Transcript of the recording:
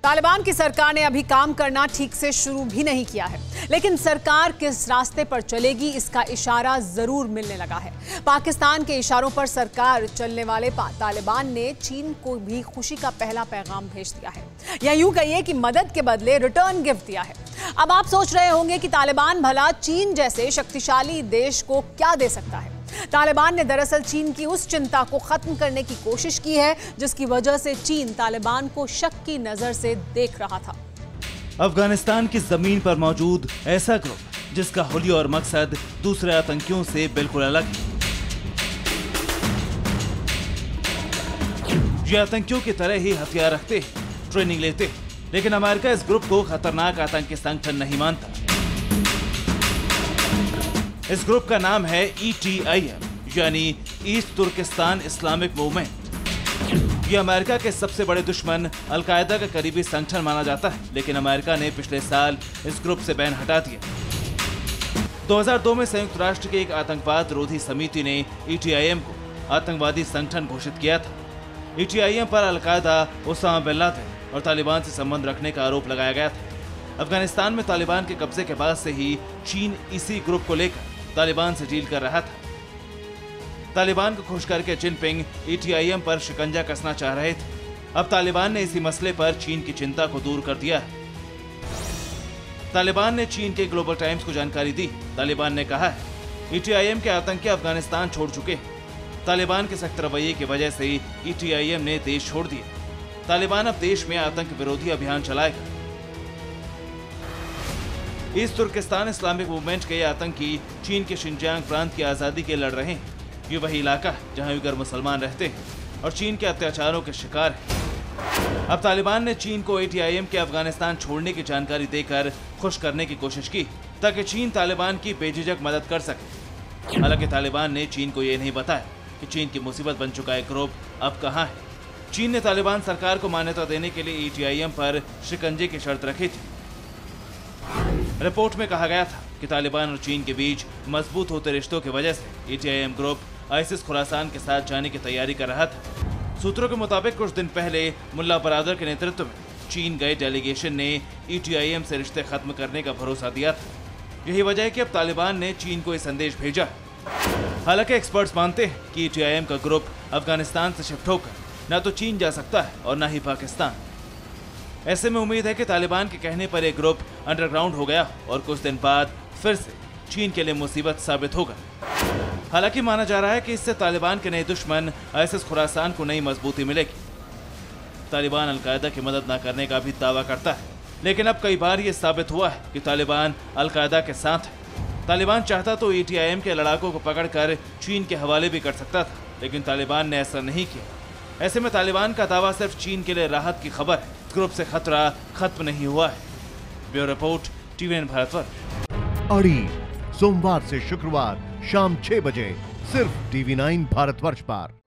तालिबान की सरकार ने अभी काम करना ठीक से शुरू भी नहीं किया है, लेकिन सरकार किस रास्ते पर चलेगी इसका इशारा जरूर मिलने लगा है। पाकिस्तान के इशारों पर सरकार चलने वाले तालिबान ने चीन को भी खुशी का पहला पैगाम भेज दिया है, या यूं कहिए कि मदद के बदले रिटर्न गिफ्ट दिया है। अब आप सोच रहे होंगे कि तालिबान भला चीन जैसे शक्तिशाली देश को क्या दे सकता है। तालिबान ने दरअसल चीन की उस चिंता को खत्म करने की कोशिश की है जिसकी वजह से चीन तालिबान को शक की नजर से देख रहा था। अफगानिस्तान की जमीन पर मौजूद ऐसा ग्रुप जिसका हुलिया और मकसद दूसरे आतंकियों से बिल्कुल अलग है। ये आतंकियों की तरह ही हथियार रखते हैं, ट्रेनिंग लेते हैं, लेकिन अमेरिका इस ग्रुप को खतरनाक आतंकी संगठन नहीं मानता। इस ग्रुप का नाम है ETIM, यानी ईस्ट तुर्किस्तान इस्लामिक मूवमेंट। ये अमेरिका के सबसे बड़े दुश्मन अल-कायदा का करीबी संगठन माना जाता है, लेकिन अमेरिका ने पिछले साल इस ग्रुप से बैन हटा दिया। 2002 में संयुक्त राष्ट्र की एक आतंकवाद विरोधी समिति ने ETIM को आतंकवादी संगठन घोषित किया था। ETIM पर अल-कायदा, ओसामा बिन लादेन और तालिबान से संबंध रखने का आरोप लगाया गया था। अफगानिस्तान में तालिबान के कब्जे के बाद से ही चीन इसी ग्रुप को लेकर तालिबान से डील कर रहा था। तालिबान को खुश करके जिनपिंग ETIM पर शिकंजा कसना चाह रहे थे। अब तालिबान ने इसी मसले पर चीन की चिंता को दूर कर दिया है। तालिबान ने चीन के ग्लोबल टाइम्स को जानकारी दी। तालिबान ने कहा है ETIM के आतंकी अफगानिस्तान छोड़ चुके हैं। तालिबान के सख्त रवैये की वजह से ETIM ने देश छोड़ दिया। तालिबान अब देश में आतंक विरोधी अभियान चलाएगा। ईस्ट तुर्किस्तान इस्लामिक मूवमेंट के आतंकी चीन के शिनजियांग प्रांत की आजादी के लड़ रहे हैं। ये वही इलाका है जहां उइगर मुसलमान रहते हैं और चीन के अत्याचारों के शिकार हैं। अब तालिबान ने चीन को ETIM के अफगानिस्तान छोड़ने की जानकारी देकर खुश करने की कोशिश की ताकि चीन तालिबान की बेझिझक मदद कर सके। हालांकि तालिबान ने चीन को यह नहीं बताया कि चीन की मुसीबत बन चुका एक ग्रुप अब कहां है। चीन ने तालिबान सरकार को मान्यता देने के लिए ETIM पर शिकंजे की शर्त रखी थी। रिपोर्ट में कहा गया था कि तालिबान और चीन के बीच मजबूत होते रिश्तों की वजह से ETIM ग्रुप आईसिस खुरासान के साथ जाने की तैयारी कर रहा था। सूत्रों के मुताबिक कुछ दिन पहले मुल्ला बरादर के नेतृत्व में चीन गए डेलीगेशन ने ETIM से रिश्ते खत्म करने का भरोसा दिया था। यही वजह है कि अब तालिबान ने चीन को ये संदेश भेजा। हालांकि एक्सपर्ट्स मानते हैं कि ETIM का ग्रुप अफगानिस्तान से शिफ्ट होकर न तो चीन जा सकता है और न ही पाकिस्तान। ऐसे में उम्मीद है कि तालिबान के कहने पर एक ग्रुप अंडरग्राउंड हो गया और कुछ दिन बाद फिर से चीन के लिए मुसीबत साबित होगा। हालांकि माना जा रहा है कि इससे तालिबान के नए दुश्मन आईसिस खुरासान को नई मजबूती मिलेगी। तालिबान अल-कायदा की मदद न करने का भी दावा करता है, लेकिन अब कई बार ये साबित हुआ है कि तालिबान अल-कायदा के साथ है। तालिबान चाहता तो ETIM के लड़ाकों को पकड़कर चीन के हवाले भी कर सकता था, लेकिन तालिबान ने ऐसा नहीं किया। ऐसे में तालिबान का दावा सिर्फ चीन के लिए राहत की खबर है। ग्रुप से खतरा खत्म नहीं हुआ है। Bureau report, TVN Bharatvarsh. अड़ी सोमवार से शुक्रवार शाम 6 बजे सिर्फ TV9 भारतवर्ष पर।